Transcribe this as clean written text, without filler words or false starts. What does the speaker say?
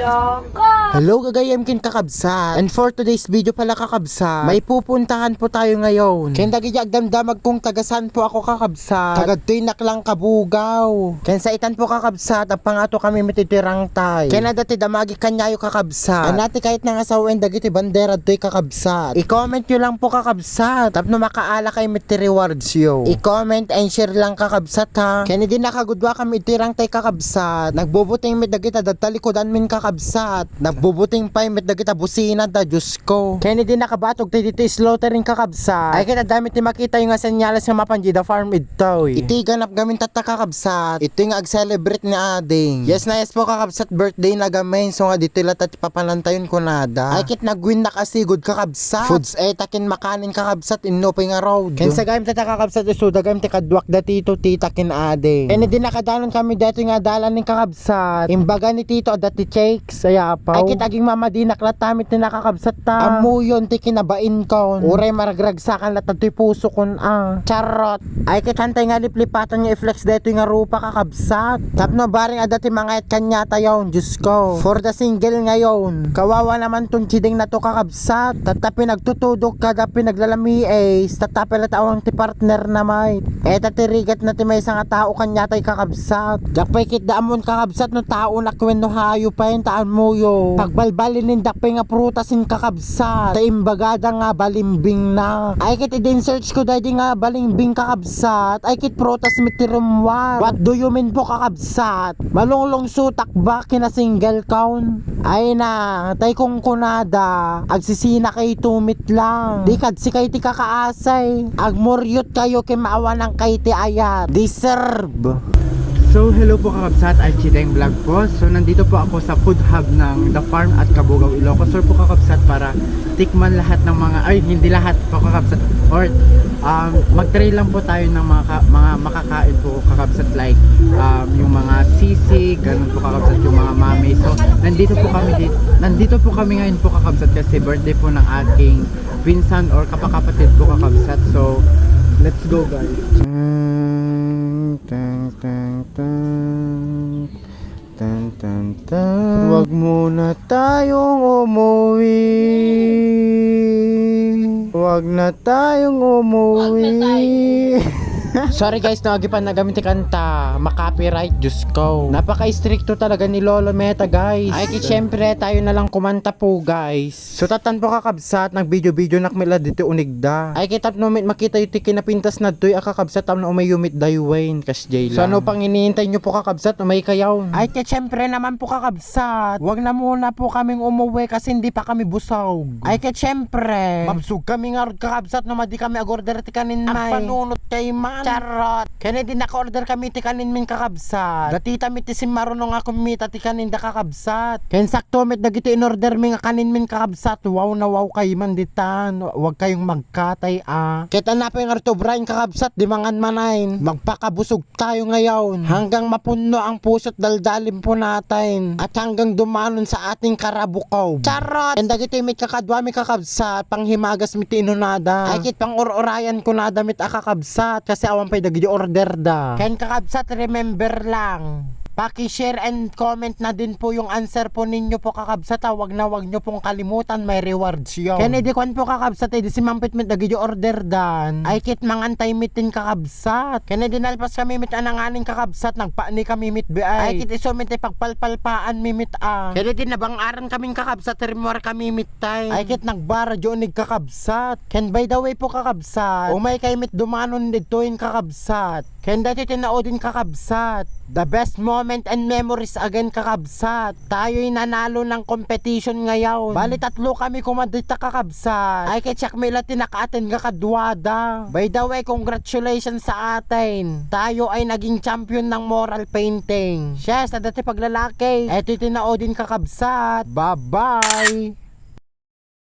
Hello kagayam kin kakabsat. And for today's video pala kakabsat, may pupuntahan po tayo ngayon. Ken dagijag damdamag kung tagasan po ako kakabsat. Tagadtinak lang kabugaw. Ken sa itan po kakabsat, ang pangato kami mititirang tay. Ken dati damagi kanyayo kakabsat. Anati kahit nga asawen dagiti bandera doy kakabsat. I-comment nyo lang po kakabsat. Tapno makaala kay miti rewards yo. I-comment and share lang kakabsat ha. Ken di nakagudwa kami itirang tay kakabsat. Nagbubuting mit dagita dadtalikodan min kakabsat. Bubuting pa met dagita busina da Diyos ko. Kennedy nakabatog tayo dito slaughtering kakabsat. Ay kita damit ni makita yung nga senyales nga mapanji the farm itoy. Iti ganap gamin tata kakabsat. Ito yung ag-celebrate ni ading. Yes na yes po kakabsat birthday na gamin. So nga dito latat papalantayon ko nada. Ay kit nagwin na kasi good kakabsat. Foods takin makanin kakabsat inoping nga road. Ken sa gayam tata kakabsat iso dagam ti kadwak da tito tita kin ading. Kennedy nakadanon kami dito nga dalan ning kakabsat. Imbaga ni tito dati checks saya pa. Ay kitaging mama di naklatamit ni nakakabsat ta. Amuyon ti kinabain kon. Uray maragragsakan lahat to'y puso kon charot. Ay kitantay nga liplipatan nga i-flex dito nga rupa kakabsat. Tapno baring adati mga et kanya tayon. Diyos ko. For the single ngayon. Kawawa naman tong chiding na to kakabsat. Tatapi nagtutudok kada pinaglalami tatapi latawang ti partner na may. Tatirigat na ti may isang tao kanya tay kakabsat. Dakpay kit daamon kakabsat no tao na kwen no hayo pa yung taan mo yo. Pagbalbalin ng dakpay nga prutasin kakabsat. Taimbagada nga balimbing na. Ay kit idin search ko dahil nga balimbing kakabsat. Ay kit prutas mitirumwa. What do you mean po kakabsat? Malunglong sutak ba kina single count? Ay na, tay kong kunada. Agsisina kay tumit lang. Di kad si kay ti kakaasay. Agmuryot kayo kay maawa ng kay ti ayat. Deserve. So hello po kakabsat, I'm Chideng Vlog po. So nandito po ako sa food hub ng The Farm at Kabugaw, Ilocos Sur po kakabsat para tikman lahat ng mga, ay hindi lahat po kakabsat, or mag-try lang po tayo ng mga makakain po kakabsat like yung mga sisig, ganun po kakabsat, yung mga mami. So nandito po kami ngayon po kakabsat kasi birthday po ng aking pinsan or kapakapatid po kakabsat. So let's go guys. Huwag muna tayong umuwi. Huwag na tayong umuwi. Sorry guys, nagipan na gamit kanta. Makapiright, Diyos ko. Napaka-stricto talaga ni Lolo Meta guys. Ay kit syempre tayo na lang kumanta po guys. So tatan po kakabsat, nag-video nakmila dito unigda. Ay kitap no makita yung kinapintas na doy kakabsat tam na umay umit daywain kas jay lang. So ano pang iniintay nyo po kakabsat, umay kayaw. Ay kit syempre naman po kakabsat, wag na muna po kaming umuwi kasi hindi pa kami busog. Ay kit syempre mabsug kami nga kakabsat no madi kami agorder ti kanin may. Ang panunot kay man. Charot. Kaya di naka-order kami ti kanin min kakabsat. Datita mi ti si marunong ako mita ti kanin da kakabsat. Kaya sakto mit dagiti in-order mi nga kanin min kakabsat. Wow na wow kay manditan. Huwag kayong magkatay Kaya tanapay nga rito Brian kakabsat di mangan manayin. Magpakabusog tayo ngayon. Hanggang mapuno ang puso't daldalim po natin. At hanggang dumanon sa ating karabukaw. Charot. And dagiti mit kakadwa mi kakabsat. Panghimagas mi ti inunada. Ay kit pang ur-urayan ko na damit kakabsat. Kasi awan pa'y dagiti order da. Ken kakabsat remember lang. Paki-share and comment na din po yung answer po ninyo po kakabsat. Wag nyo pong kalimutan, may rewards yun. Kaya di kwan po kakabsat di si mampit mit dagiti order dan. Ay kit mangantay mitin kakabsat. Kaya di nalpas kami mit ananganing kakabsat. Nagpaani kami mit ay kit iso mit pagpalpalpaan mimit Kaya di nabangaran kaming kakabsat. Remor kami mit tay. Ay kit nagbara jonig kakabsat. Ken by the way po kakabsat, umay kay mit dumanon ditoin kakabsat. Ken dati tinaodin kakabsat. The best moment and memories again kakabsat. Tayo'y nanalo ng competition ngayon. Bali 3 kami kumadita kakabsat. Ay ketsak may tinakaten nga kadwada. By the way, congratulations sa atin. Tayo ay naging champion ng moral painting. Yes, na dati paglalaki. Eto tinaodin kakabsat. Bye bye.